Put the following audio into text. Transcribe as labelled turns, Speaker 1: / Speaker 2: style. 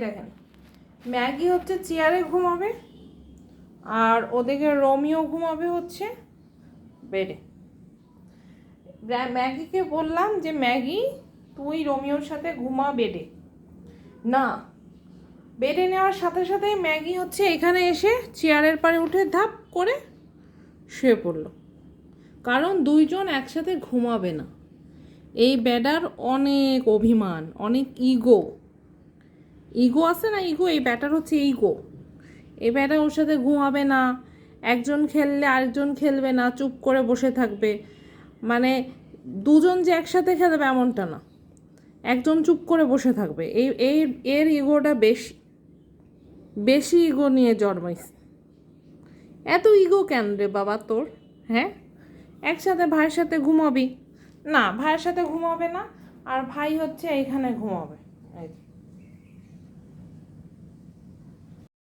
Speaker 1: দেখেন, ম্যাগি হচ্ছে চেয়ারে ঘুমাবে আর ওদিকে রোমিও ঘুমাবে হচ্ছে বেডে। ম্যাগিকে বললাম যে ম্যাগি তুই রোমিওর সাথে ঘুমা বেডে। না, বেডে নেওয়ার সাথে সাথেই ম্যাগি হচ্ছে এখানে এসে চেয়ারের পাড়ে উঠে ধাপ করে শুয়ে পড়লো। কারণ দুইজন একসাথে ঘুমাবে না। এই ব্যাটার অনেক অভিমান, অনেক ইগো আছে না, এই ব্যাটার হচ্ছে ইগো। এই ব্যাটা ওর সাথে ঘুমাবে না, একজন খেললে আরেকজন খেলবে না, চুপ করে বসে থাকবে। মানে দুজন যে একসাথে খেলবে এমনটা না, একজন চুপ করে বসে থাকবে। এর ইগোটা বেশি ইগো নিয়ে জন্মাইছে। এত ইগো কেন রে বাবা তোর? হ্যাঁ, একসাথে ভাইয়ের সাথে ঘুমাবি না, ভাইয়ের সাথে ঘুমাবে না, আর ভাই হচ্ছে এইখানে ঘুমাবে।